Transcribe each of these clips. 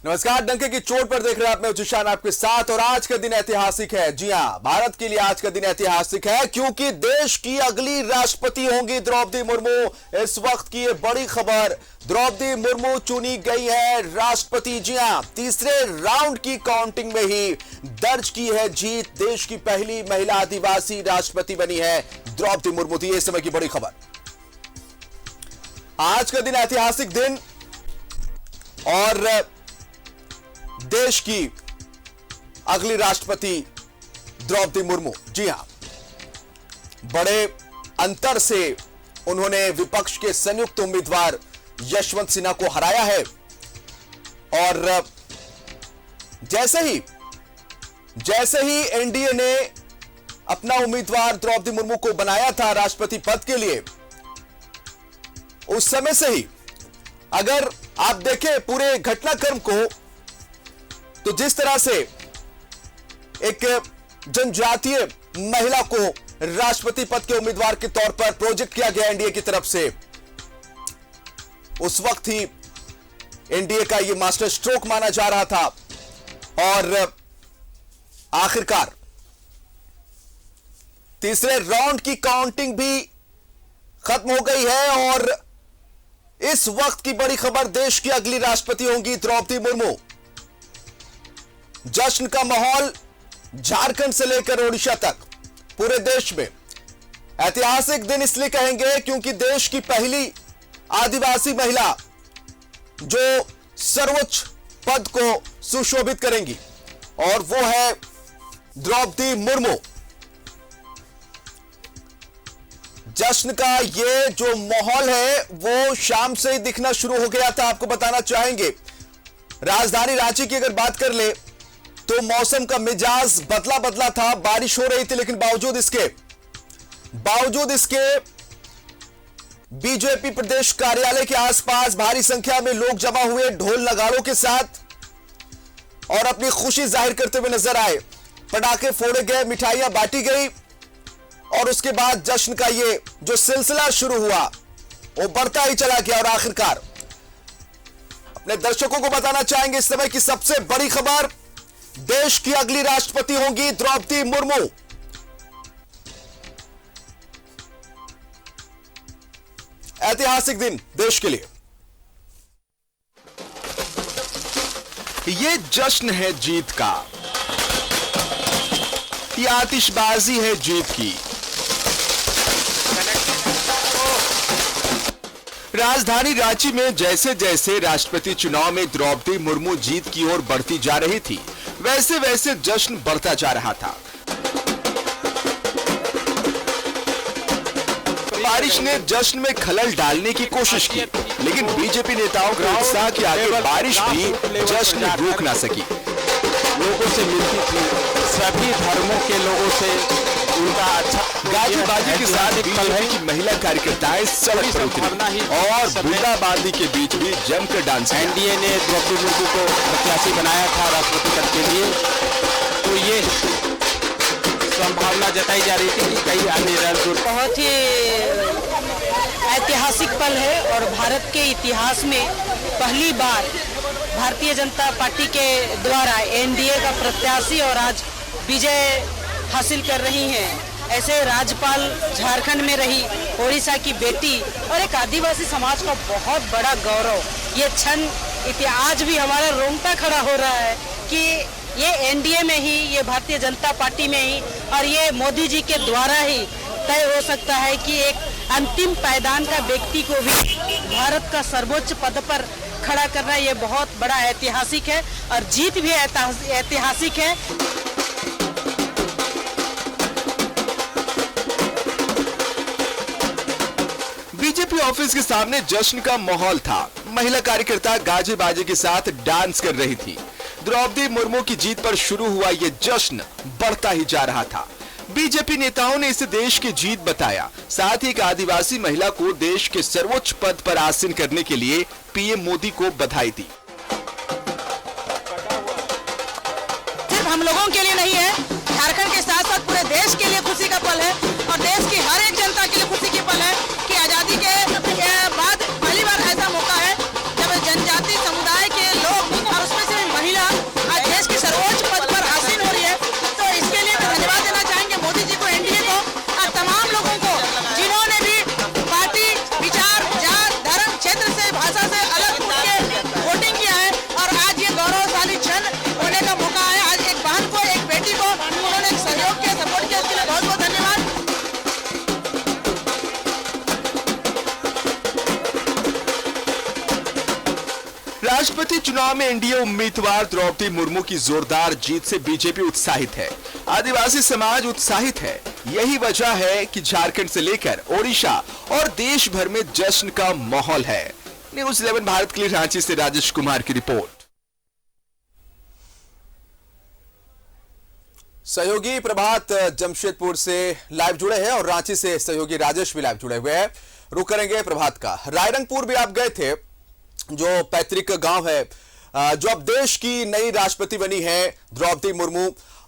नमस्कार, डंके की चोट पर देख रहे हैं आप, मैं जिशान आपके साथ। और आज का दिन ऐतिहासिक है। जी हां, भारत के लिए आज का दिन ऐतिहासिक है क्योंकि देश की अगली राष्ट्रपति होंगी द्रौपदी मुर्मू। इस वक्त की ये बड़ी खबर, द्रौपदी मुर्मू चुनी गई है राष्ट्रपति। जी हां, तीसरे राउंड की काउंटिंग में ही दर्ज की है जीत। देश की पहली महिला आदिवासी राष्ट्रपति बनी है द्रौपदी मुर्मू। थी इस समय की बड़ी खबर। आज का दिन ऐतिहासिक दिन और देश की अगली राष्ट्रपति द्रौपदी मुर्मू। जी हां, बड़े अंतर से उन्होंने विपक्ष के संयुक्त उम्मीदवार यशवंत सिन्हा को हराया है। और जैसे ही एनडीए ने अपना उम्मीदवार द्रौपदी मुर्मू को बनाया था राष्ट्रपति पद के लिए, उस समय से ही अगर आप देखें पूरे घटनाक्रम को, तो जिस तरह से एक जनजातीय महिला को राष्ट्रपति पद के उम्मीदवार के तौर पर प्रोजेक्ट किया गया एनडीए की तरफ से, उस वक्त ही एनडीए का यह मास्टर स्ट्रोक माना जा रहा था। और आखिरकार तीसरे राउंड की काउंटिंग भी खत्म हो गई है और इस वक्त की बड़ी खबर, देश की अगली राष्ट्रपति होंगी द्रौपदी मुर्मू। जश्न का माहौल झारखंड से लेकर ओडिशा तक पूरे देश में। ऐतिहासिक दिन इसलिए कहेंगे क्योंकि देश की पहली आदिवासी महिला जो सर्वोच्च पद को सुशोभित करेंगी, और वो है द्रौपदी मुर्मू। जश्न का ये जो माहौल है वो शाम से ही दिखना शुरू हो गया था। आपको बताना चाहेंगे, राजधानी रांची की अगर बात कर ले तो मौसम का मिजाज बदला बदला था। बारिश हो रही थी, लेकिन बावजूद इसके बीजेपी प्रदेश कार्यालय के आसपास भारी संख्या में लोग जमा हुए ढोल नगाड़ों के साथ और अपनी खुशी जाहिर करते हुए नजर आए। पटाखे फोड़े गए, मिठाइयां बांटी गई और उसके बाद जश्न का ये जो सिलसिला शुरू हुआ वो बढ़ता ही चला गया। और आखिरकार अपने दर्शकों को बताना चाहेंगे इस समय की सबसे बड़ी खबर, देश की अगली राष्ट्रपति होंगी द्रौपदी मुर्मू। ऐतिहासिक दिन देश के लिए। ये जश्न है जीत का, ये आतिशबाजी है जीत की। राजधानी रांची में जैसे जैसे राष्ट्रपति चुनाव में द्रौपदी मुर्मू जीत की ओर बढ़ती जा रही थी, वैसे वैसे जश्न बढ़ता जा रहा था। बारिश ने जश्न में खलल डालने की कोशिश की, लेकिन बीजेपी नेताओं के उत्साह के आगे बारिश भी जश्न रोक ना सकी। लोगों से मिलती थी, सभी धर्मों के लोगों से उनका अच्छा गाजी बाजी के साथ बीजेपी की महिला कार्यकर्ताएं सड़क पर उतरी और बूंदाबांदी के बीच भी जमकर डांस किया। एनडीए ने द्रौपदी मुर्मू को प्रत्याशी बनाया था राष्ट्रपति पद के लिए, तो ये संभावना जताई जा रही थी कि कई अन्य बहुत ही ऐतिहासिक पल है और भारत के इतिहास में पहली बार भारतीय जनता पार्टी के द्वारा एनडीए का प्रत्याशी और आज विजय हासिल कर रही हैं। ऐसे राज्यपाल झारखंड में रही ओडिशा की बेटी और एक आदिवासी समाज का बहुत बड़ा गौरव। ये क्षण आज भी हमारा रोंगटा खड़ा हो रहा है कि ये एनडीए में ही, ये भारतीय जनता पार्टी में ही और ये मोदी जी के द्वारा ही तय हो सकता है कि एक अंतिम पायदान का व्यक्ति को भी भारत का सर्वोच्च पद पर खड़ा करना ये बहुत बड़ा ऐतिहासिक है और जीत भी ऐतिहासिक है। बीजेपी ऑफिस के सामने जश्न का माहौल था। महिला कार्यकर्ता गाजे बाजे के साथ डांस कर रही थी। द्रौपदी मुर्मू की जीत पर शुरू हुआ ये जश्न बढ़ता ही जा रहा था। बीजेपी नेताओं ने इसे देश की जीत बताया, साथ ही एक आदिवासी महिला को देश के सर्वोच्च पद पर आसीन करने के लिए पीएम मोदी को बधाई दी। सिर्फ हम लोगों के लिए नहीं है, झारखंड के साथ साथ पूरे देश के लिए खुशी का पल है और देश की हर एक जनता के लिए खुशी की पल है कि आजादी के बाद पहली बार ऐसा मौका है जब जनजातीय समुदाय के लोग और उसमें से राष्ट्रपति चुनाव में एनडीए उम्मीदवार द्रौपदी मुर्मू की जोरदार जीत से बीजेपी उत्साहित है, आदिवासी समाज उत्साहित है। यही वजह है कि झारखंड से लेकर ओडिशा और देश भर में जश्न का माहौल है। न्यूज़ 11 भारत के लिए रांची से राजेश कुमार की रिपोर्ट। सहयोगी प्रभात जमशेदपुर से लाइव जुड़े हैं और रांची से सहयोगी राजेश भी लाइव जुड़े हुए हैं। रुक करेंगे प्रभात का। रायरंगपुर भी आप गए थे, जो पैतृक गांव है, जो अब देश की नई राष्ट्रपति बनी है द्रौपदी मुर्मू।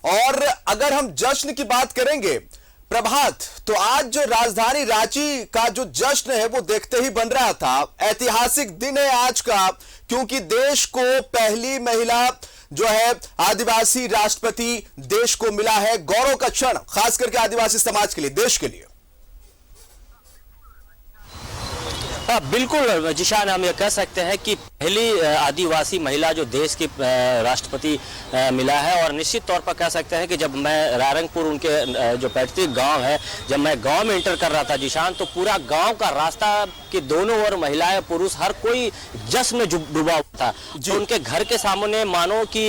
और अगर हम जश्न की बात करेंगे प्रभात, तो आज जो राजधानी रांची का जो जश्न है वो देखते ही बन रहा था। ऐतिहासिक दिन है आज का, क्योंकि देश को पहली महिला जो है आदिवासी राष्ट्रपति देश को मिला है। गौरव का क्षण, खास करके आदिवासी समाज के लिए, देश के लिए। बिल्कुल जिशान, हम ये कह सकते हैं कि पहली आदिवासी महिला जो देश की राष्ट्रपति मिला है। और निश्चित तौर पर कह सकते हैं कि जब मैं रायरंगपुर उनके जो पैतृक गांव है, जब मैं गांव में इंटर कर रहा था जिशान, तो पूरा गांव का रास्ता के दोनों ओर महिलाएं पुरुष हर कोई जश्न में डूबा हुआ था। तो उनके घर के सामने मानो कि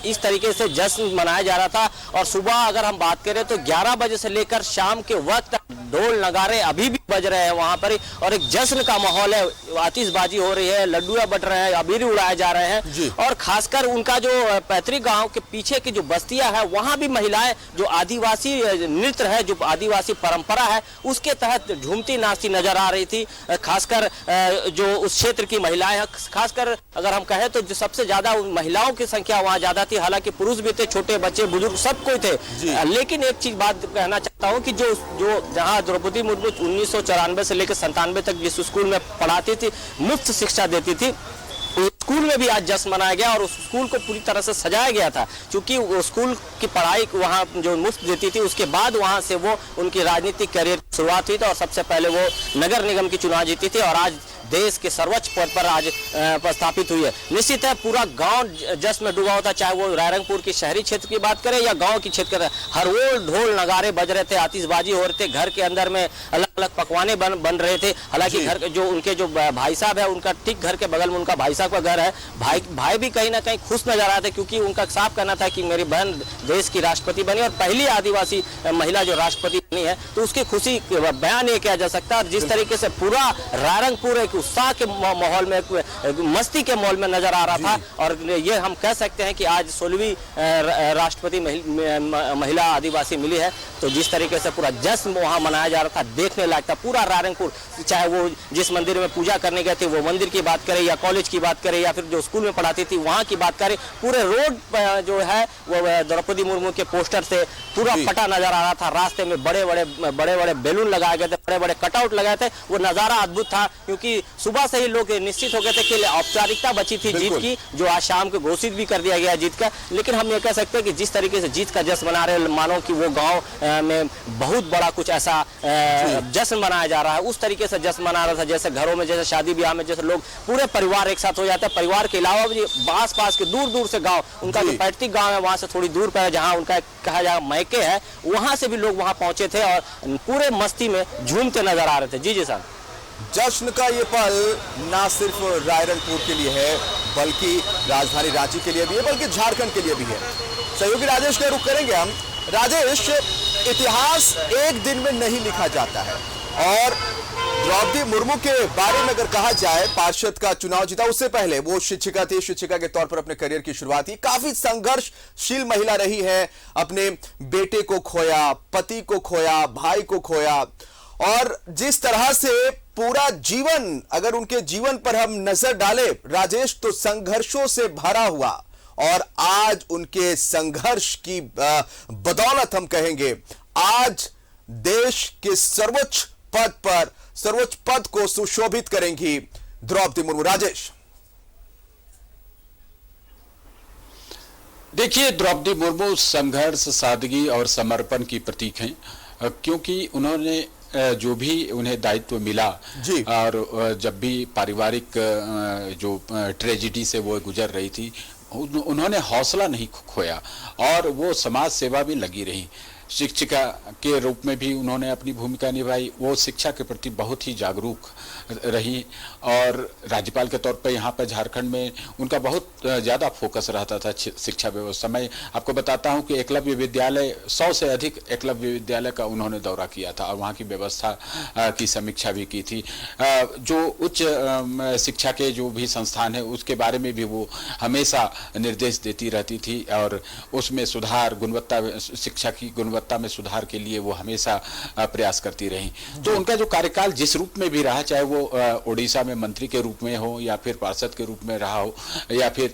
इस तरीके से जश्न मनाया जा रहा था। और सुबह अगर हम बात करें तो 11 बजे से लेकर शाम के वक्त तक ढोल नगारे अभी भी बज रहे हैं वहां पर, और एक जश्न का माहौल है। आतिशबाजी हो रही है, लड्डुआ बट रहे हैं, अबीर उड़ाए जा रहे हैं। और खासकर उनका जो पैतृक गांव के पीछे की जो बस्तियां है, वहां भी महिलाएं जो आदिवासी नृत्य है, जो आदिवासी परंपरा है, उसके तहत झूमती नाचती नजर आ रही थी। खासकर जो उस क्षेत्र की महिलाएं हैं, खासकर अगर हम कहें तो जो सबसे ज्यादा महिलाओं की संख्या वहां ज्यादा थी। हालांकि पुरुष भी थे, छोटे बच्चे बुजुर्ग सब कोई थे। लेकिन एक चीज बात कहना चाहता हूं कि जो जहां द्रौपदी मुर्मू 1994 से लेकर 97 तक जिस स्कूल में पढ़ाती थी, मुफ्त शिक्षा देती थी, उस स्कूल में भी आज जश्न मनाया गया। और उस स्कूल को पूरी तरह से सजाया गया था, क्योंकि वो स्कूल की पढ़ाई वहाँ जो मुफ्त देती थी, उसके बाद वहाँ से वो उनकी राजनीतिक करियर की शुरुआत हुई थी। और सबसे पहले वो नगर निगम की चुनाव जीती थी और आज देश के सर्वोच्च पद पर आज प्रस्थापित हुई है। निश्चित है पूरा गांव जश्न में डूबा होता, चाहे वो रायरंगपुर की शहरी क्षेत्र की बात करें या गांव की क्षेत्र करें। हर वो ढोल नगारे बज रहे थे, आतिशबाजी हो रहे थे, घर के अंदर में अलग अलग पकवाने बन रहे थे। हालांकि घर जो उनके जो भाई साहब है, उनका ठीक घर के बगल में उनका भाई साहब का घर है। भाई भी कहीं ना कहीं खुश नजर आ रहे थे, क्योंकि उनका साफ कहना था कि मेरी बहन देश की राष्ट्रपति बनी और पहली आदिवासी महिला जो राष्ट्रपति बनी है, तो उसकी खुशी बयान नहीं किया जा सकता। और जिस तरीके से पूरा रायरंगपुर एक उत्साह के माहौल में, मस्ती के माहौल में नजर आ रहा था। और ये हम कह सकते हैं कि आज 16वीं राष्ट्रपति महिला आदिवासी मिली है। तो जिस तरीके से पूरा जश्न वहां मनाया जा रहा था, देखने लायक था। पूरा रायरंगपुर, चाहे वो जिस मंदिर में पूजा करने गए थे वो मंदिर की बात करें, या कॉलेज की बात करें, या फिर जो स्कूल में पढ़ाती थी वहां की बात करें, पूरे रोड जो है वो द्रौपदी मुर्मू के पोस्टर से पूरा फटा नजर आ रहा था। रास्ते में बड़े बड़े बेलून लगाए गए थे, बड़े बड़े कटआउट लगाए थे। वो नजारा अद्भुत था, क्योंकि सुबह से ही लोग निश्चित हो गए थे कि औपचारिकता बची थी जीत की, जो आज शाम को घोषित भी कर दिया गया जीत का। लेकिन हम ये कह सकते हैं कि जिस तरीके से जीत का जश्न मना रहे, मानो कि वो गांव में बहुत बड़ा कुछ ऐसा जश्न मनाया जा रहा है, उस तरीके से जश्न मना रहा था। जैसे घरों में, जैसे शादी ब्याह में, जैसे लोग पूरे परिवार एक साथ हो जाते हैं। परिवार के अलावा भी आस पास के दूर दूर से गाँव, उनका जो पैतृक गाँव है वहां से थोड़ी दूर पर जहाँ उनका कहा जाए मैके है, वहां से भी लोग वहां पहुंचे थे और पूरे मस्ती में झूमते नजर आ रहे थे। जी सर, जश्न का ये पल ना सिर्फ रायरंगपुर के लिए है, बल्कि राजधानी रांची के लिए भी है, बल्कि झारखंड के लिए भी है। सहयोगी राजेश का रुख करेंगे हम। राजेश, इतिहास एक दिन में नहीं लिखा जाता है, और द्रौपदी मुर्मू के बारे में अगर कहा जाए, पार्षद का चुनाव जीता, उससे पहले वो शिक्षिका थी। शिक्षिका के तौर पर अपने करियर की शुरुआत की। काफी संघर्षशील महिला रही है। अपने बेटे को खोया, पति को खोया, भाई को खोया, और जिस तरह से पूरा जीवन, अगर उनके जीवन पर हम नजर डालें राजेश, तो संघर्षों से भरा हुआ। और आज उनके संघर्ष की बदौलत हम कहेंगे, आज देश के सर्वोच्च पद को सुशोभित करेंगी द्रौपदी मुर्मू। राजेश, देखिए, द्रौपदी मुर्मू संघर्ष, सादगी और समर्पण की प्रतीक हैं, क्योंकि उन्होंने जो भी उन्हें दायित्व मिला और जब भी पारिवारिक जो ट्रेजिडी से वो गुजर रही थी, उन्होंने हौसला नहीं खोया और वो समाज सेवा भी लगी रही। शिक्षिका के रूप में भी उन्होंने अपनी भूमिका निभाई। वो शिक्षा के प्रति बहुत ही जागरूक रही और राज्यपाल के तौर पर यहाँ पर झारखंड में उनका बहुत ज़्यादा फोकस रहता था शिक्षा व्यवस्था में। आपको बताता हूँ कि एकलव्य विद्यालय 100 से अधिक एकलव्य विद्यालय का उन्होंने दौरा किया था और वहाँ की व्यवस्था की समीक्षा भी की थी। जो उच्च शिक्षा के जो भी संस्थान है उसके बारे में भी वो हमेशा निर्देश देती रहती थी और उसमें सुधार, गुणवत्ता, शिक्षा की गुणवत्ता में सुधार के लिए वो हमेशा प्रयास करती रही। तो उनका जो कार्यकाल जिस रूप में भी रहा, चाहे वो ओडिशा में मंत्री के रूप में हो या फिर पार्षद के रूप में रहा हो या फिर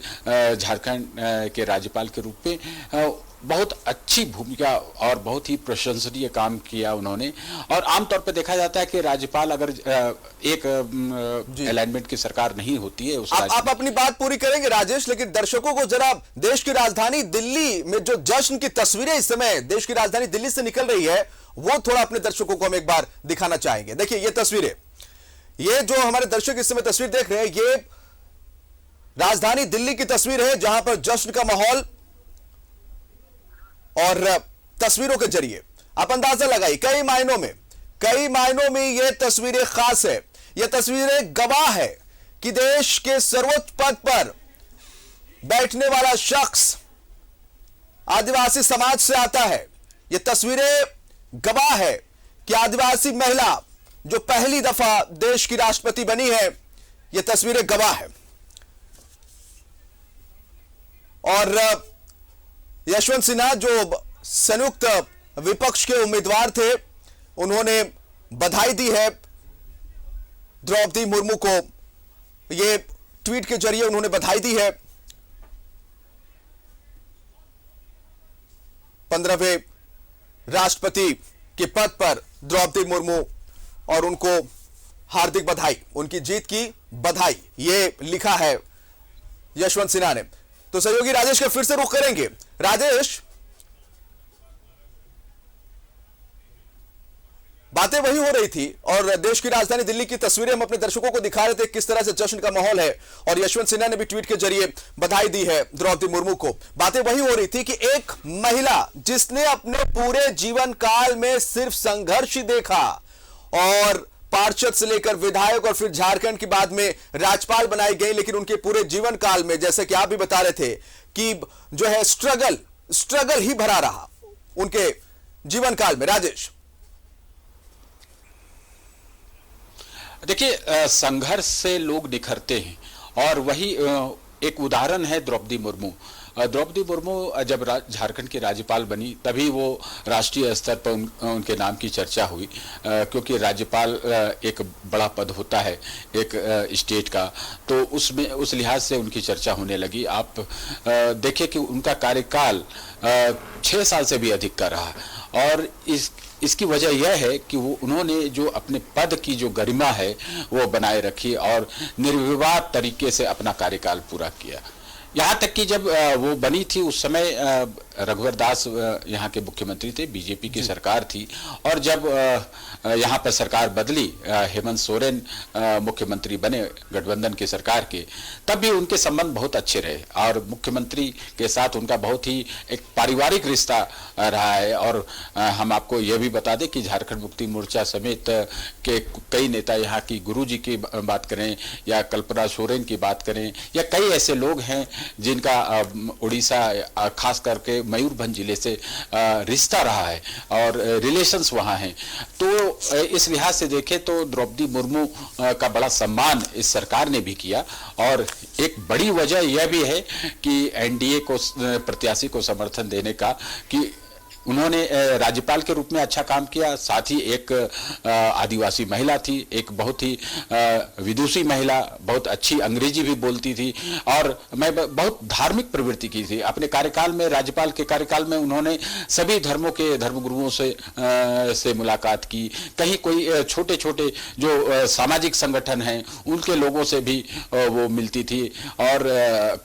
झारखंड के राज्यपाल के रूप में, बहुत अच्छी भूमिका और बहुत ही प्रशंसनीय काम किया उन्होंने। और आमतौर पर देखा जाता है कि राज्यपाल अगर एक अलाइनमेंट की सरकार नहीं होती है आप अपनी बात पूरी करेंगे राजेश, लेकिन दर्शकों को जरा देश की राजधानी दिल्ली में जो जश्न की तस्वीरें इस समय देश की राजधानी दिल्ली से निकल रही है वो थोड़ा अपने दर्शकों को हम एक बार दिखाना चाहेंगे। देखिए ये तस्वीरें, ये जो हमारे दर्शक इस समय तस्वीर देख रहे हैं, ये राजधानी दिल्ली की तस्वीर है जहां पर जश्न का माहौल और तस्वीरों के जरिए आप अंदाजा लगाइए, कई मायनों में ये तस्वीरें खास है। ये तस्वीरें गवाह है कि देश के सर्वोच्च पद पर बैठने वाला शख्स आदिवासी समाज से आता है। ये तस्वीरें गवाह है कि आदिवासी महिला जो पहली दफा देश की राष्ट्रपति बनी है, ये तस्वीरें गवाह है। और यशवंत सिन्हा जो संयुक्त विपक्ष के उम्मीदवार थे, उन्होंने बधाई दी है द्रौपदी मुर्मू को। ये ट्वीट के जरिए उन्होंने बधाई दी है 15वें राष्ट्रपति के पद पर द्रौपदी मुर्मू, और उनको हार्दिक बधाई, उनकी जीत की बधाई, ये लिखा है यशवंत सिन्हा ने। तो सहयोगी राजेश का फिर से रुख करेंगे। राजेश, बातें वही हो रही थी और देश की राजधानी दिल्ली की तस्वीरें हम अपने दर्शकों को दिखा रहे थे, किस तरह से जश्न का माहौल है। और यशवंत सिन्हा ने भी ट्वीट के जरिए बधाई दी है द्रौपदी मुर्मू को। बातें वही हो रही थी कि एक महिला जिसने अपने पूरे जीवन काल में सिर्फ संघर्ष ही देखा और पार्षद से लेकर विधायक और फिर झारखंड की बाद में राज्यपाल बनाई गई, लेकिन उनके पूरे जीवन काल में, जैसे कि आप भी बता रहे थे, कि जो है स्ट्रगल ही भरा रहा उनके जीवन काल में। राजेश, देखिए, संघर्ष से लोग निखरते हैं और वही एक उदाहरण है द्रौपदी मुर्मू। द्रौपदी मुर्मू जब झारखंड की राज्यपाल बनी तभी वो राष्ट्रीय स्तर पर उनके नाम की चर्चा हुई, क्योंकि राज्यपाल एक बड़ा पद होता है एक स्टेट का, तो उसमें उस लिहाज से उनकी चर्चा होने लगी। आप देखें कि उनका कार्यकाल 6 साल से भी अधिक का रहा और इसकी वजह यह है कि उन्होंने जो अपने पद की जो गरिमा है वो बनाए रखी और निर्विवाद तरीके से अपना कार्यकाल पूरा किया। यहाँ तक कि जब वो बनी थी उस समय रघुवर दास यहाँ के मुख्यमंत्री थे, बीजेपी की सरकार थी, और जब यहाँ पर सरकार बदली, हेमंत सोरेन मुख्यमंत्री बने गठबंधन की सरकार के, तब भी उनके संबंध बहुत अच्छे रहे और मुख्यमंत्री के साथ उनका बहुत ही एक पारिवारिक रिश्ता रहा है। और हम आपको यह भी बता दें कि झारखंड मुक्ति मोर्चा समेत के कई नेता, यहाँ की गुरुजी की बात करें या कल्पना सोरेन की बात करें, या कई ऐसे लोग हैं जिनका उड़ीसा खास करके मयूरभंज जिले से रिश्ता रहा है और रिलेशंस वहाँ हैं। तो इस लिहाज से देखें तो द्रौपदी मुर्मू का बड़ा सम्मान इस सरकार ने भी किया। और एक बड़ी वजह यह भी है कि एनडीए को प्रत्याशी को समर्थन देने का कि उन्होंने राज्यपाल के रूप में अच्छा काम किया, साथ ही एक आदिवासी महिला थी, एक बहुत ही विदुषी महिला, बहुत अच्छी अंग्रेजी भी बोलती थी और मैं बहुत धार्मिक प्रवृत्ति की थी। अपने कार्यकाल में, राज्यपाल के कार्यकाल में उन्होंने सभी धर्मों के धर्मगुरुओं से मुलाकात की। कहीं कोई छोटे छोटे जो सामाजिक संगठन हैं उनके लोगों से भी वो मिलती थी और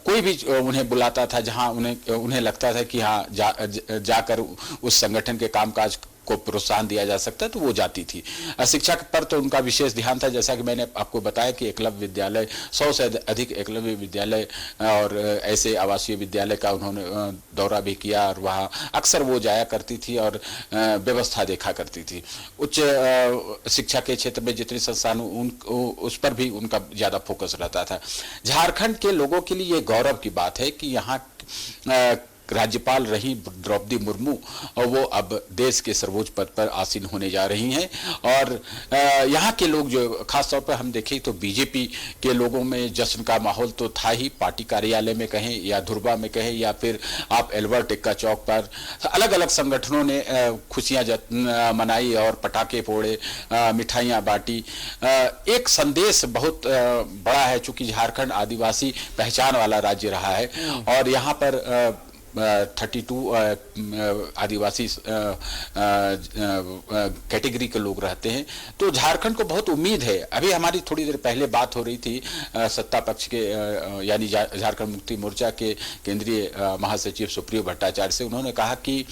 कोई भी उन्हें बुलाता था जहां उन्हें लगता था कि हाँ जाकर उस संगठन के कामकाज को प्रोत्साहन दिया जा सकता है तो वो जाती थी। शिक्षा पर तो उनका विशेष ध्यान था, जैसा कि मैंने आपको बताया कि एकलव्य विद्यालय, 100 से अधिक एकलव्य विद्यालय और ऐसे आवासीय विद्यालय का उन्होंने दौरा भी किया और वहाँ अक्सर वो जाया करती थी और व्यवस्था देखा करती थी। उच्च शिक्षा के क्षेत्र में जितने संस्थान उस पर भी उनका ज़्यादा फोकस रहता था। झारखंड के लोगों के लिए ये गौरव की बात है कि यहाँ राज्यपाल रही द्रौपदी मुर्मू और वो अब देश के सर्वोच्च पद पर आसीन होने जा रही हैं। और यहाँ के लोग जो खासतौर पर हम देखें तो बीजेपी के लोगों में जश्न का माहौल तो था ही। पार्टी कार्यालय में कहें या धुरबा में कहें या फिर आप एल्बर्ट एक्का चौक पर अलग अलग संगठनों ने खुशियाँ मनाई और पटाखे फोड़े, मिठाइयाँ बांटी। एक संदेश बहुत बड़ा है, चूंकि झारखंड आदिवासी पहचान वाला राज्य रहा है और यहाँ पर 32 आदिवासी कैटेगरी के लोग रहते हैं, तो झारखंड को बहुत उम्मीद है। अभी हमारी थोड़ी देर पहले बात हो रही थी सत्ता पक्ष के यानी झारखंड मुक्ति मोर्चा के केंद्रीय महासचिव सुप्रियो भट्टाचार्य से। उन्होंने कहा कि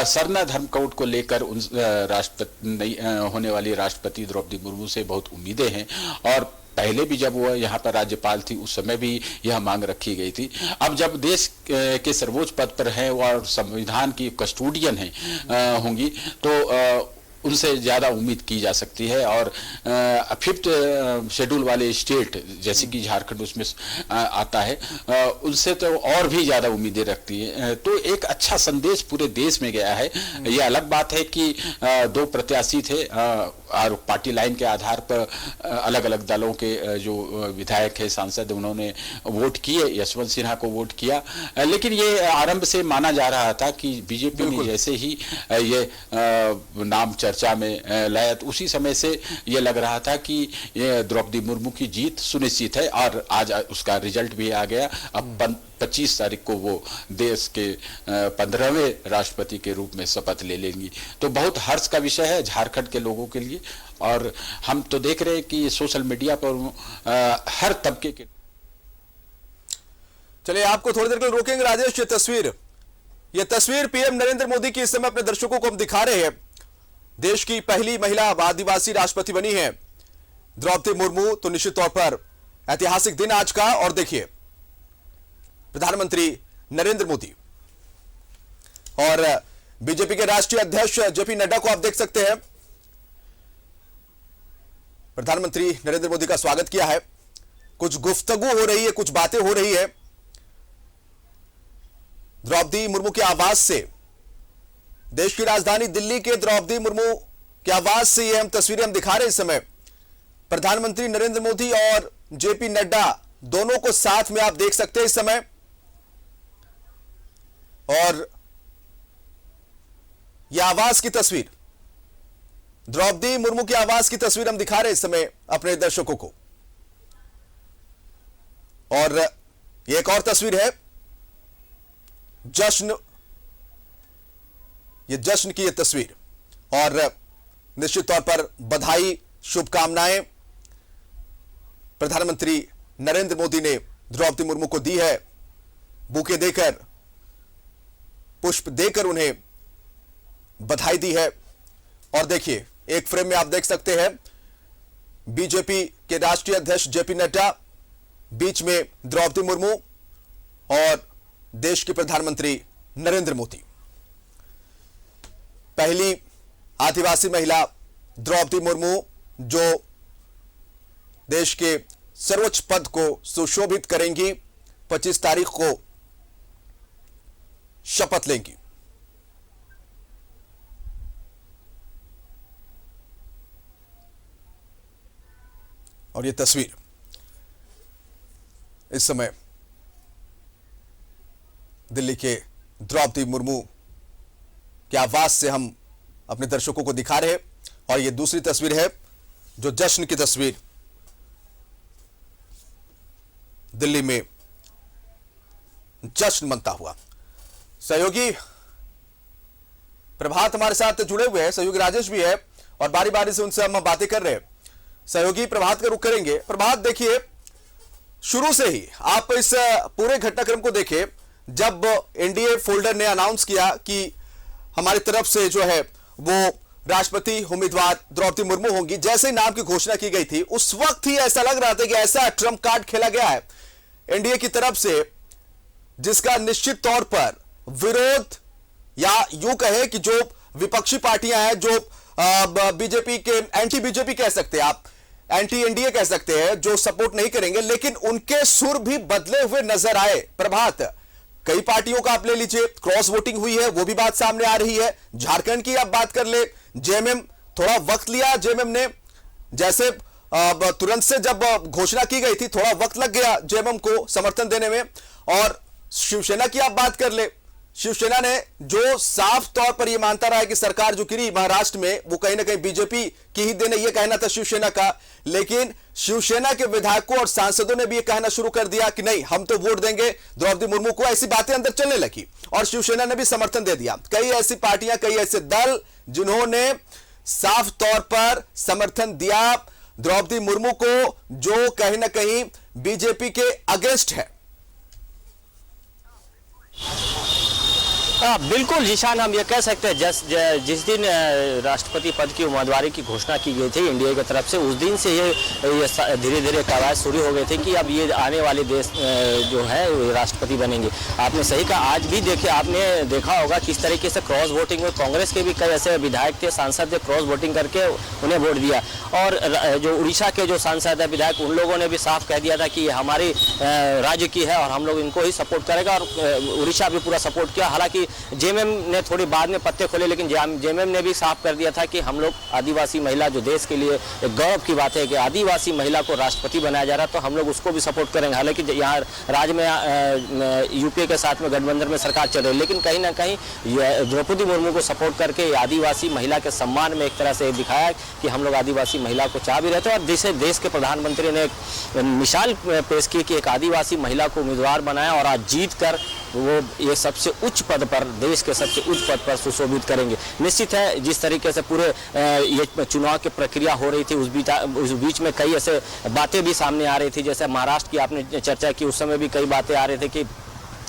सरना धर्म कोड को लेकर उन राष्ट्रपति होने वाली राष्ट्रपति द्रौपदी मुर्मू से बहुत उम्मीदें हैं और पहले भी जब वो यहाँ पर राज्यपाल थी उस समय भी यह मांग रखी गई थी। अब जब देश के सर्वोच्च पद पर है और संविधान की कस्टोडियन है होंगी तो उनसे ज़्यादा उम्मीद की जा सकती है। और 5th शेड्यूल वाले स्टेट जैसे कि झारखंड उसमें आता है, उनसे तो और भी ज़्यादा उम्मीदें रखती है। तो एक अच्छा संदेश पूरे देश में गया है। ये अलग बात है कि 2 प्रत्याशी थे और पार्टी लाइन के आधार पर अलग अलग दलों के जो विधायक है, सांसद, उन्होंने वोट किए, यशवंत सिन्हा को वोट किया। लेकिन ये आरंभ से माना जा रहा था कि बीजेपी ने जैसे ही ये नाम चर्चा में लाया तो उसी समय से ये लग रहा था कि ये द्रौपदी मुर्मू की जीत सुनिश्चित है और आज उसका रिजल्ट भी आ गया। अब 25 तारीख को वो देश के 15वें राष्ट्रपति के रूप में शपथ ले लेंगी। तो बहुत हर्ष का विषय है झारखंड के लोगों के लिए। और हम तो देख रहे हैं कि सोशल मीडिया पर हर तबके के। चलिए आपको थोड़ी देर के लिए रोकेंगे राजेश। ये तस्वीर पीएम नरेंद्र मोदी की इस समय अपने दर्शकों को हम दिखा रहे हैं। देश की पहली महिला आदिवासी राष्ट्रपति बनी है द्रौपदी मुर्मू, तो निश्चित तौर पर ऐतिहासिक दिन आज का। और देखिए प्रधानमंत्री नरेंद्र मोदी और बीजेपी के राष्ट्रीय अध्यक्ष जेपी नड्डा को आप देख सकते हैं। प्रधानमंत्री नरेंद्र मोदी का स्वागत किया है। कुछ गुफ्तगू हो रही है, कुछ बातें हो रही है। द्रौपदी मुर्मू के आवाज से, देश की राजधानी दिल्ली के द्रौपदी मुर्मू के आवाज से ये हम तस्वीरें हम दिखा रहे हैं इस समय। प्रधानमंत्री नरेंद्र मोदी और जेपी नड्डा दोनों को साथ में आप देख सकते हैं इस समय। और यह आवाज की तस्वीर, द्रौपदी मुर्मू की आवाज की तस्वीर हम दिखा रहे हैं इस समय अपने दर्शकों को। और यह एक और तस्वीर है जश्न, ये जश्न की ये तस्वीर। और निश्चित तौर पर बधाई, शुभकामनाएं प्रधानमंत्री नरेंद्र मोदी ने द्रौपदी मुर्मू को दी है। बुके देकर, पुष्प देकर उन्हें बधाई दी है। और देखिए एक फ्रेम में आप देख सकते हैं बीजेपी के राष्ट्रीय अध्यक्ष जेपी नड्डा, बीच में द्रौपदी मुर्मू और देश के प्रधानमंत्री नरेंद्र मोदी। पहली आदिवासी महिला द्रौपदी मुर्मू जो देश के सर्वोच्च पद को सुशोभित करेंगी, 25 तारीख को शपथ लेंगी। और ये तस्वीर इस समय दिल्ली के द्रौपदी मुर्मू के आवाज से हम अपने दर्शकों को दिखा रहे हैं। और ये दूसरी तस्वीर है जो जश्न की तस्वीर, दिल्ली में जश्न मनता हुआ। सहयोगी प्रभात हमारे साथ जुड़े हुए हैं, सहयोगी राजेश भी है और बारी बारी से उनसे हम बातें कर रहे हैं। सहयोगी प्रभात का रुख करेंगे। प्रभात, देखिए शुरू से ही आप इस पूरे घटनाक्रम को देखें। जब एनडीए फोल्डर ने अनाउंस किया कि हमारी तरफ से जो है वो राष्ट्रपति उम्मीदवार द्रौपदी मुर्मू होंगी, जैसे ही नाम की घोषणा की गई थी उस वक्त ही ऐसा लग रहा था कि ऐसा ट्रम्प कार्ड खेला गया है एनडीए की तरफ से, जिसका निश्चित तौर पर विरोध या यूं कहे कि जो विपक्षी पार्टियां हैं, जो बीजेपी के एंटी बीजेपी कह सकते हैं आप, एंटी एनडीए कह सकते हैं, जो सपोर्ट नहीं करेंगे, लेकिन उनके सुर भी बदले हुए नजर आए। प्रभात, कई पार्टियों का आप ले लीजिए, क्रॉस वोटिंग हुई है, वो भी बात सामने आ रही है। झारखंड की आप बात कर ले, जेएमएम थोड़ा वक्त लिया, जेएमएम ने जैसे तुरंत से जब घोषणा की गई थी थोड़ा वक्त लग गया जेएमएम को समर्थन देने में। और शिवसेना की आप बात कर ले, शिवसेना ने जो साफ तौर पर यह मानता रहा है कि सरकार जो गिरी महाराष्ट्र में वो कहीं ना कहीं बीजेपी की ही देने, यह कहना था शिवसेना का, लेकिन शिवसेना के विधायकों और सांसदों ने भी यह कहना शुरू कर दिया कि नहीं, हम तो वोट देंगे द्रौपदी मुर्मू को। ऐसी बातें अंदर चलने लगी और शिवसेना ने भी समर्थन दे दिया। कई ऐसी पार्टियां, कई ऐसे दल जिन्होंने साफ तौर पर समर्थन दिया द्रौपदी मुर्मू को, जो कहीं ना कहीं बीजेपी के अगेंस्ट है। बिल्कुल जिशान, हम ये कह सकते हैं जिस दिन राष्ट्रपति पद की उम्मीदवारी की घोषणा की गई थी इंडिया की तरफ से, उस दिन से ये धीरे धीरे कवायद शुरू हो गई थी कि अब ये आने वाले देश जो है राष्ट्रपति बनेंगे। आपने सही कहा, आज भी आपने देखा होगा किस तरीके से क्रॉस वोटिंग में कांग्रेस के भी कई ऐसे विधायक थे, सांसद थे, क्रॉस वोटिंग करके उन्हें वोट दिया। और जो उड़ीसा के जो सांसद है, विधायक, उन लोगों ने भी साफ कह दिया था कि हमारी राज्य की है और हम लोग इनको ही सपोर्ट करेगा, और उड़ीसा भी पूरा सपोर्ट किया। हालांकि जेएमएम ने थोड़ी बाद में पत्ते खोले, लेकिन जेएमएम ने भी साफ कर दिया था कि हम लोग आदिवासी महिला, जो देश के लिए एक गौरव की बात है कि आदिवासी महिला को राष्ट्रपति बनाया जा रहा है, तो हम लोग उसको भी सपोर्ट करेंगे। हालांकि यहाँ राज्य में यूपीए के साथ में गठबंधन में सरकार चल रही है, लेकिन कहीं ना कहीं द्रौपदी मुर्मू को सपोर्ट करके आदिवासी महिला के सम्मान में एक तरह से दिखाया कि हम लोग आदिवासी महिला को चाह भी रहते हैं। और जिसे देश के प्रधानमंत्री ने एक मिसाल पेश की कि एक आदिवासी महिला को उम्मीदवार बनाया और आज जीत कर वो ये सबसे उच्च पद पर, देश के सबसे उच्च पद पर सुशोभित करेंगे। निश्चित है, जिस तरीके से पूरे ये चुनाव की प्रक्रिया हो रही थी उस बीच में कई ऐसे बातें भी सामने आ रही थी, जैसे महाराष्ट्र की आपने चर्चा की, उस समय भी कई बातें आ रही थी कि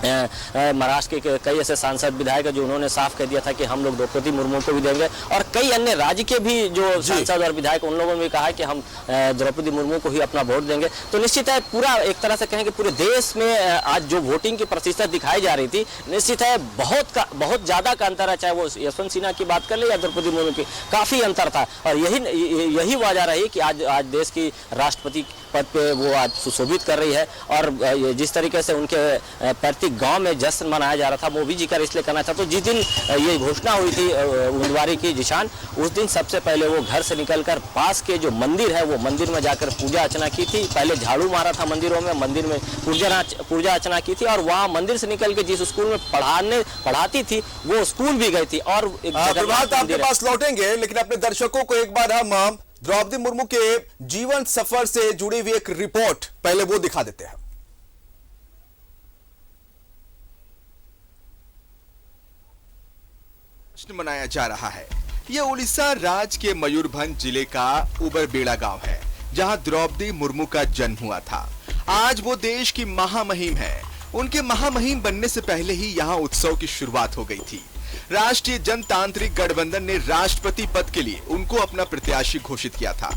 महाराष्ट्र के कई ऐसे सांसद, विधायक जो उन्होंने साफ कह दिया था कि हम लोग द्रौपदी मुर्मू को भी देंगे, और कई अन्य राज्य के भी जो सांसद और विधायक, उन लोगों ने भी कहा कि हम द्रौपदी मुर्मू को ही अपना वोट देंगे। तो निश्चित है, पूरा एक तरह से कहें कि पूरे देश में आज जो वोटिंग की प्रतिशत दिखाई जा रही थी, निश्चित है बहुत ज्यादा का अंतर है, चाहे वो यशवंत सिन्हा की बात कर ले या द्रौपदी मुर्मू की, काफी अंतर था। और यही वजह रही कि आज देश की राष्ट्रपति पद पे वो आज सुशोभित कर रही है। और जिस तरीके से उनके पैतृक गांव में जश्न मनाया जा रहा था, वो भी जिक्र इसलिए करना था। तो जिस दिन ये घोषणा हुई थी उम्मीदवारी की जिशान, उस दिन सबसे पहले वो घर से निकलकर पास के जो मंदिर है वो मंदिर में जाकर पूजा अर्चना की थी। पहले झाड़ू मारा था मंदिरों में, मंदिर में पूजा अर्चना की थी, और वहाँ मंदिर से निकल के जिस स्कूल में पढ़ाती थी वो स्कूल भी गई थी। और आपके पास लौटेंगे, लेकिन अपने दर्शकों को एक बार हम द्रौपदी मुर्मू के जीवन सफर से जुड़ी हुई एक रिपोर्ट पहले वो दिखा देते हैं। जश्न मनाया जा रहा है। यह उड़ीसा राज्य के मयूरभंज जिले का उबरबेड़ा गांव है, जहां द्रौपदी मुर्मू का जन्म हुआ था। आज वो देश की महामहिम है। उनके महामहिम बनने से पहले ही यहां उत्सव की शुरुआत हो गई थी। राष्ट्रीय जनतांत्रिक गठबंधन ने राष्ट्रपति पद के लिए उनको अपना प्रत्याशी घोषित किया था।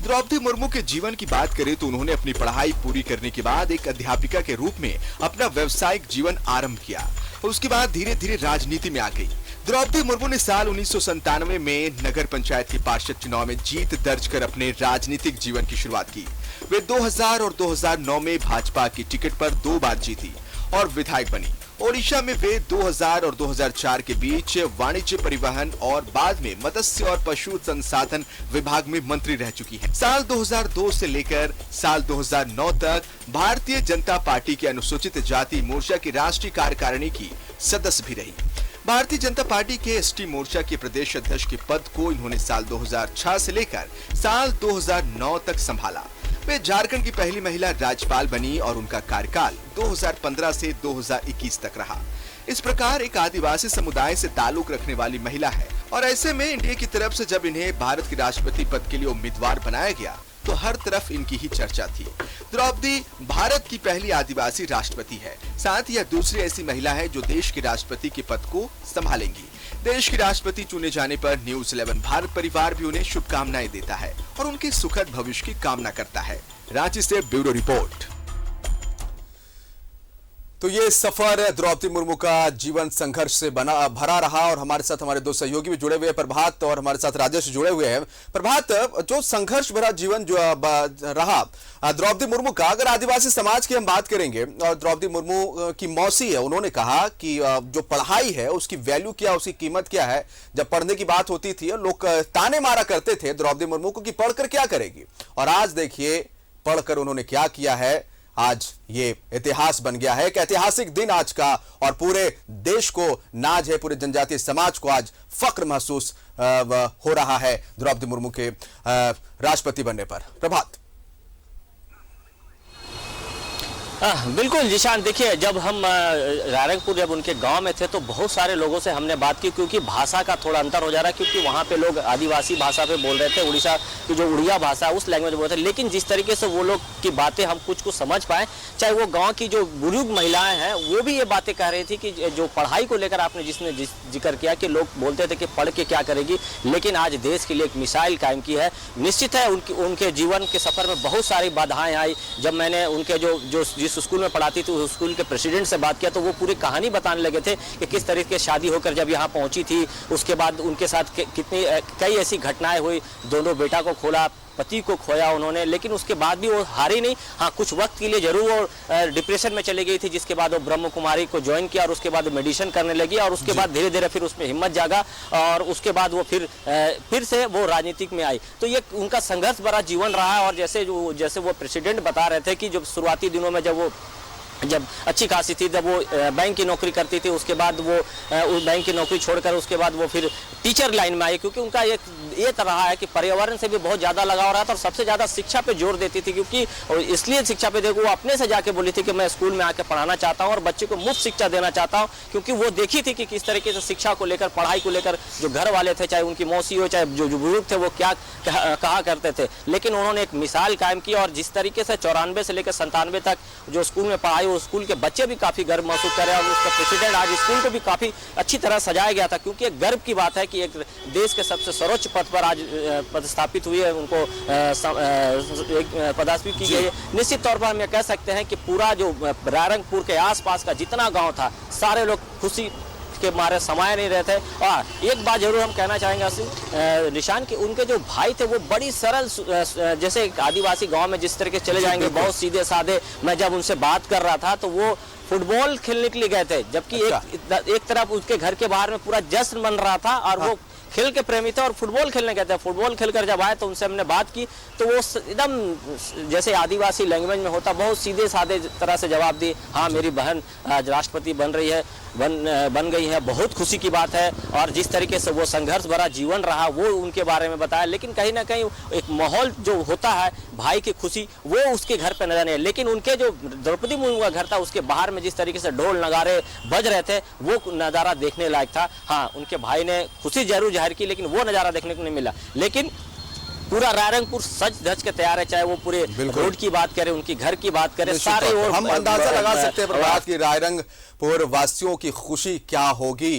द्रौपदी मुर्मू के जीवन की बात करें तो उन्होंने अपनी पढ़ाई पूरी करने के बाद एक अध्यापिका के रूप में अपना व्यावसायिक जीवन आरंभ किया। उसके बाद धीरे धीरे राजनीति में आ गई। द्रौपदी मुर्मू ने साल 1997 में नगर पंचायत के पार्षद चुनाव में जीत दर्ज कर अपने राजनीतिक जीवन की शुरुआत की। वे 2000 और 2009 में भाजपा की टिकट पर 2 बार जीती और विधायक बनी। ओडिशा में वे 2000 और 2004 के बीच वाणिज्य, परिवहन और बाद में मत्स्य और पशु संसाधन विभाग में मंत्री रह चुकी हैं। साल 2002 से लेकर साल 2009 तक भारतीय जनता पार्टी के अनुसूचित जाति मोर्चा की राष्ट्रीय कार्यकारिणी की सदस्य भी रही। भारतीय जनता पार्टी के एसटी मोर्चा के प्रदेश अध्यक्ष के पद को इन्होंने साल 2006 से लेकर साल 2009 तक संभाला। वे झारखंड की पहली महिला राज्यपाल बनी और उनका कार्यकाल 2015 से 2021 तक रहा। इस प्रकार एक आदिवासी समुदाय से ताल्लुक रखने वाली महिला है, और ऐसे में इंडिया की तरफ से जब इन्हें भारत के राष्ट्रपति पद के लिए उम्मीदवार बनाया गया तो हर तरफ इनकी ही चर्चा थी। द्रौपदी भारत की पहली आदिवासी राष्ट्रपति है, साथ ही यह दूसरी ऐसी महिला है जो देश के राष्ट्रपति के पद को संभालेंगी। देश की राष्ट्रपति चुने जाने पर न्यूज़ 11 भारत परिवार भी उन्हें शुभकामनाएं देता है और उनके सुखद भविष्य की कामना करता है। रांची से ब्यूरो रिपोर्ट। तो ये सफर द्रौपदी मुर्मू का जीवन संघर्ष से भरा रहा और हमारे साथ हमारे दो सहयोगी भी जुड़े हुए हैं, प्रभात और हमारे साथ राजेश जुड़े हुए हैं। प्रभात, जो संघर्ष भरा जीवन जो रहा द्रौपदी मुर्मू का, अगर आदिवासी समाज की हम बात करेंगे और द्रौपदी मुर्मू की मौसी है, उन्होंने कहा कि जो पढ़ाई है उसकी वैल्यू क्या, उसकी कीमत क्या है। जब पढ़ने की बात होती थी लोग ताने मारा करते थे द्रौपदी मुर्मू को कि पढ़कर क्या करेगी, और आज देखिए पढ़कर उन्होंने क्या किया है। आज ये इतिहास बन गया है, एक ऐतिहासिक दिन आज का, और पूरे देश को नाज है, पूरे जनजातीय समाज को आज फक्र महसूस हो रहा है द्रौपदी मुर्मू के राष्ट्रपति बनने पर। प्रभात। बिल्कुल जिशान, देखिए जब हम रायरंगपुर जब उनके गांव में थे तो बहुत सारे लोगों से हमने बात की, क्योंकि भाषा का थोड़ा अंतर हो जा रहा है, क्योंकि वहाँ पे लोग आदिवासी भाषा पे बोल रहे थे, उड़ीसा की जो उड़िया भाषा है उस लैंग्वेज बोल रहे थे। लेकिन जिस तरीके से वो लोग की बातें हम कुछ समझ पाए, चाहे वो गाँव की जो बुजुर्ग महिलाएं हैं वो भी ये बातें कह रही थी कि जो पढ़ाई को लेकर आपने जिक्र किया कि लोग बोलते थे कि पढ़ के क्या करेगी, लेकिन आज देश के लिए एक मिसाइल कायम की है। निश्चित है उनके जीवन के सफर में बहुत सारी बाधाएं आई। जब मैंने उनके जिस स्कूल में पढ़ाती थी उस स्कूल के प्रेसिडेंट से बात किया तो वो पूरी कहानी बताने लगे थे कि किस तरीके से शादी होकर जब यहाँ पहुंची थी, उसके बाद उनके साथ कितनी कई ऐसी घटनाएं हुई, दोनों बेटा को खोला, पति को खोया उन्होंने, लेकिन उसके बाद भी वो हारी नहीं। हाँ, कुछ वक्त के लिए जरूर वो डिप्रेशन में चली गई थी, जिसके बाद वो ब्रह्म कुमारी को ज्वाइन किया और उसके बाद मेडिसिन करने लगी और उसके बाद धीरे धीरे फिर उसमें हिम्मत जागा और उसके बाद वो फिर से वो राजनीतिक में आई। तो ये उनका संघर्ष भरा जीवन रहा है। और जैसे वो प्रेसिडेंट बता रहे थे कि जब शुरुआती दिनों में जब अच्छी खासी थी, जब वो बैंक की नौकरी करती थी, उसके बाद वो उस बैंक की नौकरी छोड़कर उसके बाद वो फिर टीचर लाइन में आई, क्योंकि उनका ये रहा है कि पर्यावरण से भी बहुत ज़्यादा लगाव रहा था और सबसे ज़्यादा शिक्षा पे जोर देती थी, क्योंकि इसलिए शिक्षा पे देखो वो अपने से जाके बोली थी कि मैं स्कूल में आके पढ़ाना चाहता हूँ और बच्चे को मुफ्त शिक्षा देना चाहता हूँ, क्योंकि वो देखी थी कि किस तरीके से शिक्षा को लेकर, पढ़ाई को लेकर जो घर वाले थे, चाहे उनकी मौसी हो चाहे जो बुजुर्ग थे, वो क्या कहा करते थे। लेकिन उन्होंने एक मिसाल कायम की और जिस तरीके से 94 से लेकर 97 तक जो स्कूल में पढ़ाई, वो स्कूल के बच्चे भी काफी गर्व महसूस कर रहे हैं और उसका प्रेसिडेंट आज स्कूल को भी काफी अच्छी तरह सजाया गया था, क्योंकि एक गर्व की बात है कि एक देश के सबसे सर्वोच्च पद पर आज पदस्थापित हुई है, उनको पदस्थापित की गई है। निश्चित तौर पर हम ये कह सकते हैं कि पूरा जो रायरंगपुर के आसपास का जितना गांव था, सारे लोग खुशी के मारे समाये नहीं रहे थे। और एक बात जरूर हम कहना चाहेंगे निशान कि उनके जो भाई थे वो बड़ी सरल, जैसे आदिवासी गांव में जिस तरीके चले जाएंगे बहुत सीधे साधे। मैं जब उनसे बात कर रहा था तो वो फुटबॉल खेलने के लिए गए थे, जबकि एक तरफ उसके घर के बाहर में पूरा जश्न बन रहा था और वो खेल के प्रेमी थे और फुटबॉल खेलने गए थे। फुटबॉल खेलकर जब आए तो उनसे हमने बात की तो वो एकदम जैसे आदिवासी लैंग्वेज में होता, बहुत सीधे साधे तरह से जवाब दी, हाँ मेरी बहन आज राष्ट्रपति बन रही है, बन गई है, बहुत खुशी की बात है। और जिस तरीके से वो संघर्ष भरा जीवन रहा वो उनके बारे में बताया। लेकिन कहीं ना कहीं एक माहौल जो होता है भाई की खुशी, वो उसके घर पे नजर नहीं है। लेकिन उनके जो द्रौपदी मुर्मू का घर था उसके बाहर में जिस तरीके से ढोल नगारे बज रहे थे वो नज़ारा देखने लायक था। हाँ, उनके भाई ने खुशी जरूर जाहिर की, लेकिन वो नज़ारा देखने को नहीं मिला। लेकिन पूरा रायरंगपुर सज धज के तैयार है, चाहे वो पूरे रोड की बात करें, उनकी घर की बात करें, सारे और हम अंदाजा लगा सकते हैं प्रभात की रायरंगपुर वासियों की खुशी क्या होगी।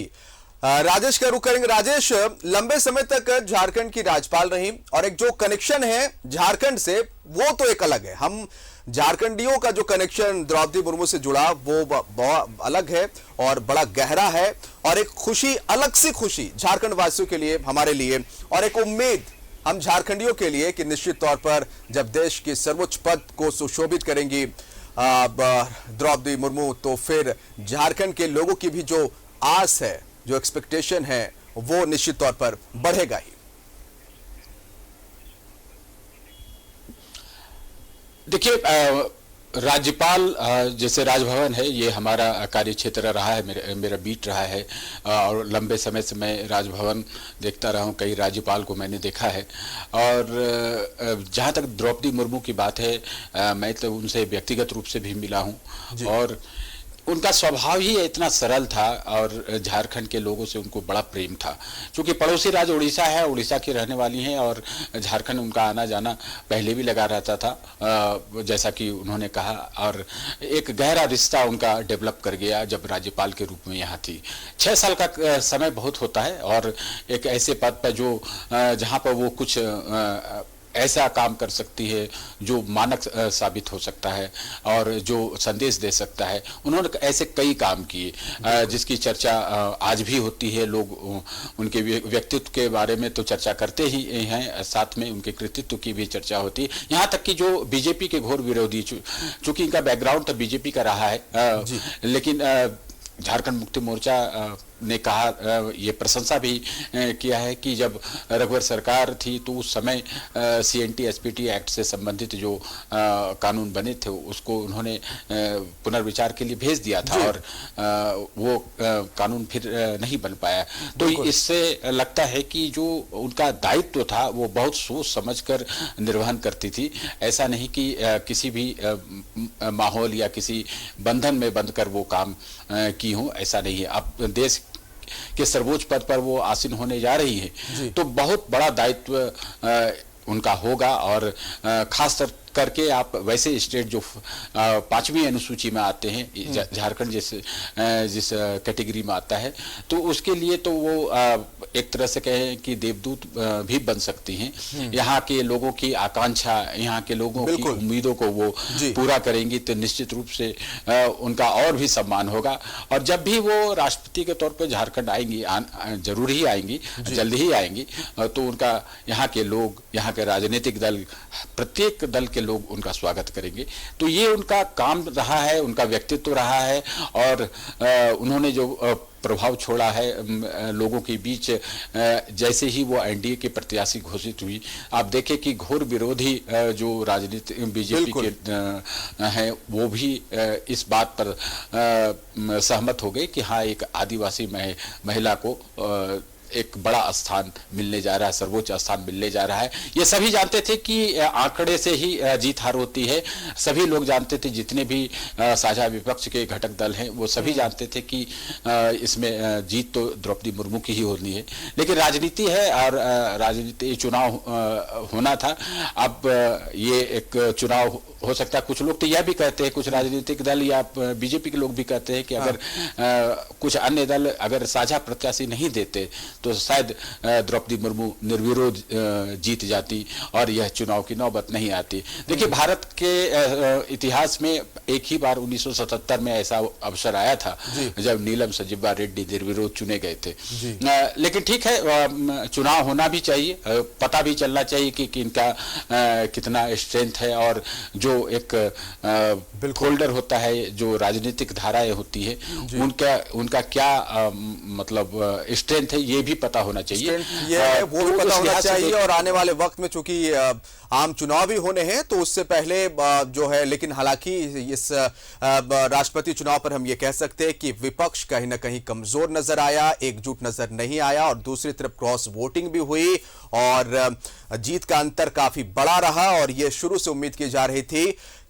राजेश का रुख करेंगे। राजेश, लंबे समय तक झारखंड की राज्यपाल रही और एक जो कनेक्शन है झारखंड से वो तो एक अलग है। हम झारखंडियों का जो कनेक्शन द्रौपदी मुर्मू से जुड़ा वो बहुत अलग है और बड़ा गहरा है, और एक खुशी, अलग सी खुशी झारखंड वासियों के लिए, हमारे लिए, और एक उम्मीद हम झारखंडियों के लिए कि निश्चित तौर पर जब देश के सर्वोच्च पद को सुशोभित करेंगी द्रौपदी मुर्मू, तो फिर झारखंड के लोगों की भी जो आस है, जो एक्सपेक्टेशन है, वो निश्चित तौर पर बढ़ेगा ही। देखिए, राज्यपाल जैसे राजभवन है, ये हमारा कार्य क्षेत्र रहा है, मेरा बीट रहा है और लंबे समय से मैं राजभवन देखता रहा हूँ, कई राज्यपाल को मैंने देखा है। और जहाँ तक द्रौपदी मुर्मू की बात है, मैं तो उनसे व्यक्तिगत रूप से भी मिला हूँ और उनका स्वभाव ही इतना सरल था और झारखंड के लोगों से उनको बड़ा प्रेम था। क्योंकि पड़ोसी राज्य उड़ीसा है, उड़ीसा की रहने वाली हैं और झारखंड उनका आना जाना पहले भी लगा रहता था, जैसा कि उन्होंने कहा। और एक गहरा रिश्ता उनका डेवलप कर गया जब राज्यपाल के रूप में यहाँ थी। 6 साल का समय बहुत होता है और एक ऐसे पद पर जो जहाँ पर वो कुछ ऐसा काम कर सकती है जो मानक साबित हो सकता है और जो संदेश दे सकता है। उन्होंने ऐसे कई काम किए जिसकी चर्चा आज भी होती है। लोग उनके व्यक्तित्व के बारे में तो चर्चा करते ही हैं, साथ में उनके कृतित्व की भी चर्चा होती है। यहाँ तक कि जो बीजेपी के घोर विरोधी, चूंकि इनका बैकग्राउंड तो बीजेपी का रहा है, लेकिन झारखंड मुक्ति मोर्चा ने कहा, ये प्रशंसा भी किया है कि जब रघुवर सरकार थी तो उस समय CNT SPT एक्ट से संबंधित जो कानून बने थे उसको उन्होंने पुनर्विचार के लिए भेज दिया था और वो कानून फिर नहीं बन पाया। तो इससे लगता है कि जो उनका दायित्व था वो बहुत सोच समझकर निर्वहन करती थी। ऐसा नहीं कि किसी भी माहौल या किसी बंधन में बंधकर वो काम की हो, ऐसा नहीं है। अब देश के सर्वोच्च पद पर वो आसीन होने जा रही है तो बहुत बड़ा दायित्व उनका होगा। और खास करके आप वैसे स्टेट जो 5वीं अनुसूची में आते हैं, झारखंड जिस कैटेगरी में आता है, तो उसके लिए तो वो एक तरह से कहें कि देवदूत भी बन सकती हैं। यहाँ के लोगों की आकांक्षा, यहाँ के लोगों की उम्मीदों को वो पूरा करेंगी तो निश्चित रूप से उनका और भी सम्मान होगा। और जब भी वो राष्ट्रपति के तौर पर झारखंड आएंगी, जरूर ही आएंगी, जल्द ही आएंगी, तो उनका यहाँ के लोग, यहाँ के राजनीतिक दल, प्रत्येक दल के लोग उनका स्वागत करेंगे। तो ये उनका काम रहा है, उनका व्यक्तित्व रहा है और उन्होंने जो प्रभाव छोड़ा है लोगों के बीच। जैसे ही वो NDA के प्रत्याशी घोषित हुई, आप देखें कि घोर विरोधी जो राजनीति बीजेपी के हैं वो भी इस बात पर सहमत हो गए कि हाँ, एक आदिवासी महिला को एक बड़ा स्थान मिलने जा रहा है, सर्वोच्च स्थान मिलने जा रहा है। ये सभी जानते थे कि आंकड़े से ही जीत हार होती है। सभी लोग जानते थे, जितने भी साझा विपक्ष के घटक दल हैं वो सभी जानते थे कि इसमें जीत तो द्रौपदी मुर्मू की ही होनी है। लेकिन राजनीति है और राजनीति चुनाव होना था। अब ये एक चुनाव हो सकता है। कुछ लोग तो यह भी कहते हैं, कुछ राजनीतिक दल या बीजेपी के लोग भी कहते हैं कि अगर कुछ अन्य दल अगर साझा प्रत्याशी नहीं देते तो शायद द्रौपदी मुर्मू निर्विरोध जीत जाती और यह चुनाव की नौबत नहीं आती। देखिए, भारत के इतिहास में एक ही बार 1977 में ऐसा अवसर आया था जब नीलम संजीवा रेड्डी निर्विरोध चुने गए थे। लेकिन ठीक है, चुनाव होना भी चाहिए, पता भी चलना चाहिए कि इनका कितना स्ट्रेंथ है और जो एक होल्डर होता है, जो राजनीतिक धाराएं होती है, उनका क्या मतलब स्ट्रेंथ है, ये भी पता होना चाहिए। वो भी पता होना चाहिए। और आने वाले वक्त में चूंकि आम चुनाव भी होने हैं तो उससे पहले जो है, लेकिन हालांकि इस राष्ट्रपति चुनाव पर हम ये कह सकते हैं कि विपक्ष कहीं ना कहीं कमजोर नजर आया, एकजुट नजर नहीं आया। और दूसरी तरफ क्रॉस वोटिंग भी हुई और जीत का अंतर काफी बड़ा रहा। और ये शुरू से उम्मीद की जा रही थी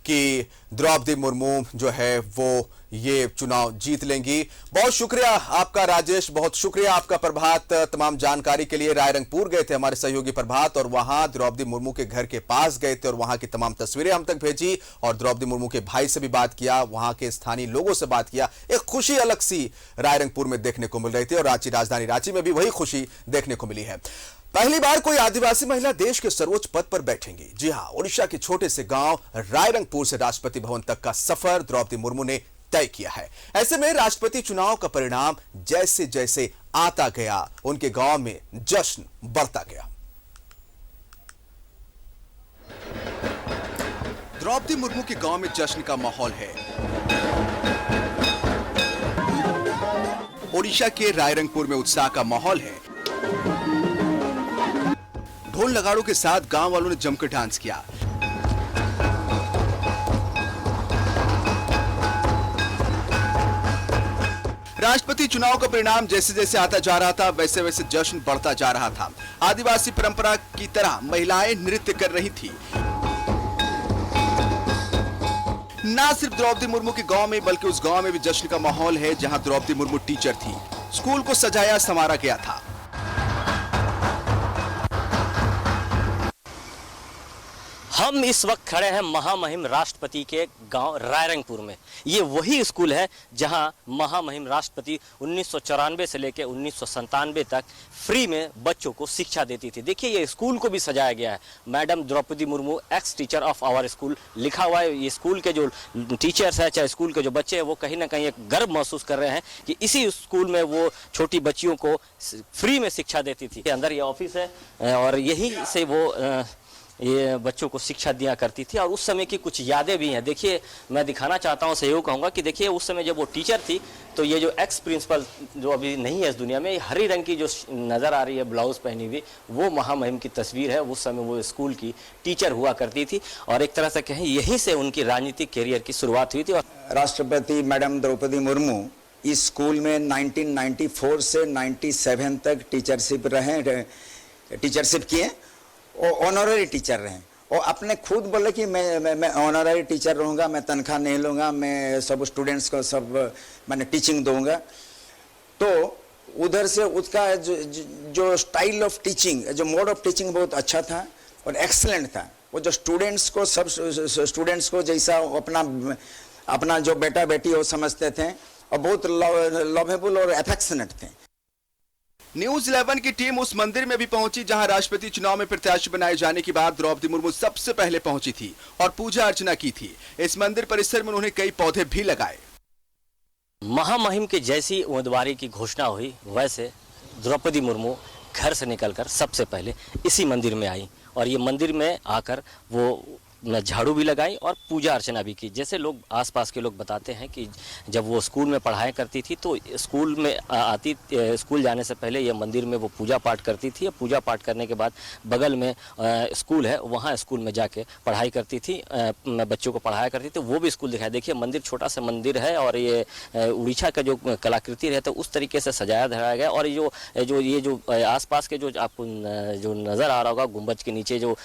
कि द्रौपदी मुर्मू जो है वो ये चुनाव जीत लेंगी। बहुत शुक्रिया आपका राजेश, बहुत शुक्रिया आपका प्रभात, तमाम जानकारी के लिए। रायरंगपुर गए थे हमारे सहयोगी प्रभात और वहां द्रौपदी मुर्मू के घर के पास गए थे और वहां की तमाम तस्वीरें हम तक भेजी और द्रौपदी मुर्मू के भाई से भी बात किया, वहां के स्थानीय लोगों से बात किया। एक खुशी अलग सी रायरंगपुर में देखने को मिल रही थी और राजधानी रांची में भी वही खुशी देखने को मिली है। पहली बार कोई आदिवासी महिला देश के सर्वोच्च पद पर बैठेंगी। जी हां, ओडिशा के छोटे से गांव रायरंगपुर से राष्ट्रपति भवन तक का सफर द्रौपदी मुर्मू ने तय किया है। ऐसे में राष्ट्रपति चुनाव का परिणाम जैसे जैसे आता गया, उनके गांव में जश्न बढ़ता गया। द्रौपदी मुर्मू के गांव में जश्न का माहौल है। ओडिशा के रायरंगपुर में उत्साह का माहौल है। ढोल नगाड़ों के साथ गांव वालों ने जमकर डांस किया। राष्ट्रपति चुनाव का परिणाम जैसे जैसे आता जा रहा था वैसे वैसे जश्न बढ़ता जा रहा था। आदिवासी परंपरा की तरह महिलाएं नृत्य कर रही थी। ना सिर्फ द्रौपदी मुर्मू के गांव में बल्कि उस गांव में भी जश्न का माहौल है जहां द्रौपदी मुर्मू टीचर थी। स्कूल को सजाया संवारा गया था। हम इस वक्त खड़े हैं महामहिम राष्ट्रपति के गांव रायरंगपुर में। ये वही स्कूल है जहां महामहिम राष्ट्रपति 1994 से लेकर 1997 तक फ्री में बच्चों को शिक्षा देती थी। देखिए ये स्कूल को भी सजाया गया है। Madam Droupadi Murmu ex teacher of our school लिखा हुआ है। ये स्कूल के जो टीचर्स हैं चाहे स्कूल के जो बच्चे हैं वो कहीं ना कहीं एक गर्व महसूस कर रहे हैं कि इसी स्कूल में वो छोटी बच्चियों को फ्री में शिक्षा देती थी। अंदर ये ऑफिस है और यही से वो ये बच्चों को शिक्षा दिया करती थी और उस समय की कुछ यादें भी हैं। देखिए मैं दिखाना चाहता हूँ, सहयोग कहूँगा कि देखिए उस समय जब वो टीचर थी तो ये जो एक्स प्रिंसिपल जो अभी नहीं है इस दुनिया में, हरी रंग की जो नज़र आ रही है ब्लाउज पहनी हुई, वो महामहिम की तस्वीर है। उस समय वो स्कूल की टीचर हुआ करती थी और एक तरह से कहें यहीं से उनकी राजनीतिक कैरियर की शुरुआत हुई थी। और राष्ट्रपति मैडम द्रौपदी मुर्मू इस स्कूल में 1994 से 97 तक टीचरशिप किए और ऑनररी टीचर रहे और अपने खुद बोले कि मैं ऑनररी टीचर रहूँगा, मैं तनख्वाह नहीं लूँगा, मैं सब स्टूडेंट्स को सब मैंने टीचिंग दूँगा। तो उधर से उसका जो स्टाइल ऑफ टीचिंग, जो मोड ऑफ टीचिंग बहुत अच्छा था और एक्सलेंट था। वो जो स्टूडेंट्स को जैसा अपना जो बेटा बेटी वो समझते थे और बहुत लवेबल और एफेक्शनेट थे। न्यूज़ 11 की टीम उस मंदिर में भी पहुंची जहां राष्ट्रपति चुनाव में प्रत्याशी बनाए जाने के बाद द्रौपदी मुर्मू सबसे पहले पहुंची थी और पूजा अर्चना की थी। इस मंदिर परिसर में उन्होंने कई पौधे भी लगाए। महामहिम की जैसी उम्मीदवारी की घोषणा हुई वैसे द्रौपदी मुर्मू घर से निकलकर सबसे पहले इसी मंदिर में आई और ये मंदिर में आकर वो झाड़ू भी लगाई और पूजा अर्चना भी की। जैसे लोग आसपास के लोग बताते हैं कि जब वो स्कूल में पढ़ाई करती थी तो स्कूल में स्कूल जाने से पहले ये मंदिर में वो पूजा पाठ करती थी। पूजा पाठ करने के बाद बगल में स्कूल है, वहाँ स्कूल में जाके पढ़ाई करती थी, बच्चों को पढ़ाया करती थी। वो भी स्कूल दिखाया। देखिए मंदिर छोटा सा मंदिर है और ये उड़ीसा का जो कलाकृति रहता है उस तरीके से सजाया धराया गया। और ये जो आसपास के जो आपको जो नज़र आ रहा होगा गुंबज के नीचे जो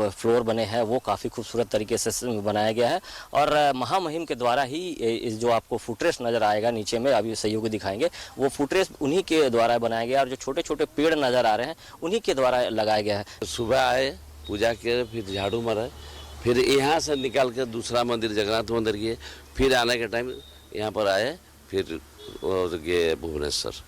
फ्लोर बने हैं वो काफ़ी खूबसूरत तरीके से बनाया गया है। और महामहिम के द्वारा ही जो आपको फुटरेस नज़र आएगा नीचे में, अभी सहयोगी दिखाएंगे, वो फुटरेस उन्हीं के द्वारा बनाया गया और जो छोटे छोटे पेड़ नज़र आ रहे हैं उन्हीं के द्वारा लगाया गया है। सुबह आए, पूजा किए, फिर झाड़ू मारे, फिर यहाँ से निकाल के दूसरा मंदिर जगन्नाथ मंदिर गए, फिर आने के टाइम यहाँ पर आए, फिर गए भुवनेश्वर।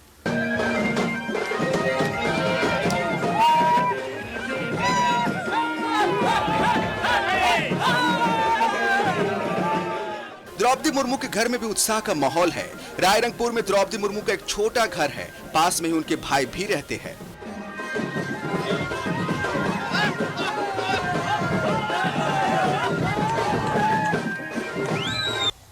द्रौपदी मुर्मू के घर में भी उत्साह का माहौल है। रायरंगपुर में द्रौपदी मुर्मू का एक छोटा घर है, पास में ही उनके भाई भी रहते हैं।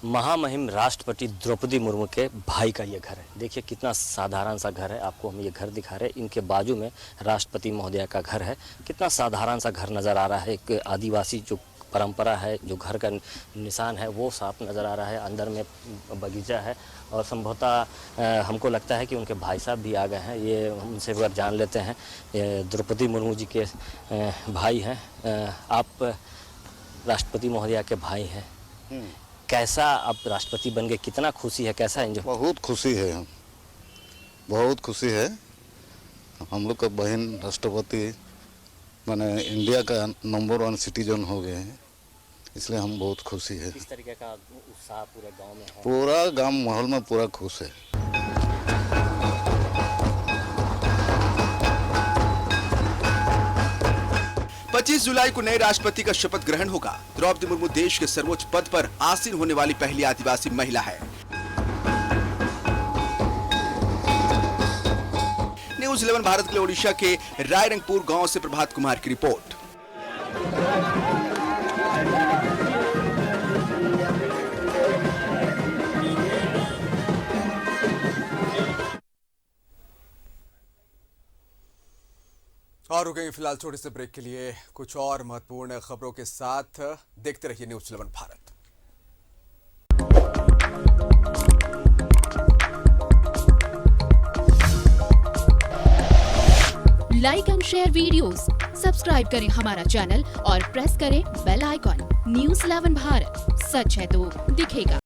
महामहिम राष्ट्रपति द्रौपदी मुर्मू के भाई का ये घर है। देखिए कितना साधारण सा घर है। आपको हम ये घर दिखा रहे हैं, इनके बाजू में राष्ट्रपति महोदया का घर है। कितना साधारण सा घर नज़र आ रहा है। एक आदिवासी जो परंपरा है, जो घर का निशान है वो साफ नज़र आ रहा है। अंदर में बगीचा है और संभवतः हमको लगता है कि उनके भाई साहब भी आ गए हैं। ये उनसे अगर जान लेते हैं। द्रौपदी मुर्मू जी के भाई हैं। आप राष्ट्रपति महोदया के भाई हैं। कैसा आप राष्ट्रपति बन गए, कितना खुशी है, कैसा एंजॉय? बहुत खुशी है, बहुत खुशी है। हम लोग का बहन राष्ट्रपति माने इंडिया का नंबर 1 सिटीजन हो गए हैं, इसलिए हम बहुत खुशी है। किस तरीके का उत्साह पूरे गांव में है? पूरा गांव माहौल में पूरा खुश है। पच्चीस जुलाई को नए राष्ट्रपति का शपथ ग्रहण होगा। द्रौपदी मुर्मू देश के सर्वोच्च पद पर आसीन होने वाली पहली आदिवासी महिला है। न्यूज़ 11 भारत के लिए ओडिशा के रायरंगपुर गांव से प्रभात कुमार की रिपोर्ट। और रुकेंगे फिलहाल छोटे से ब्रेक के लिए। कुछ और महत्वपूर्ण खबरों के साथ देखते रहिए news 11 Bharat. Like and share videos, subscribe करें हमारा चैनल और प्रेस करें बेल आइकॉन। न्यूज़ 11 भारत, सच है तो दिखेगा।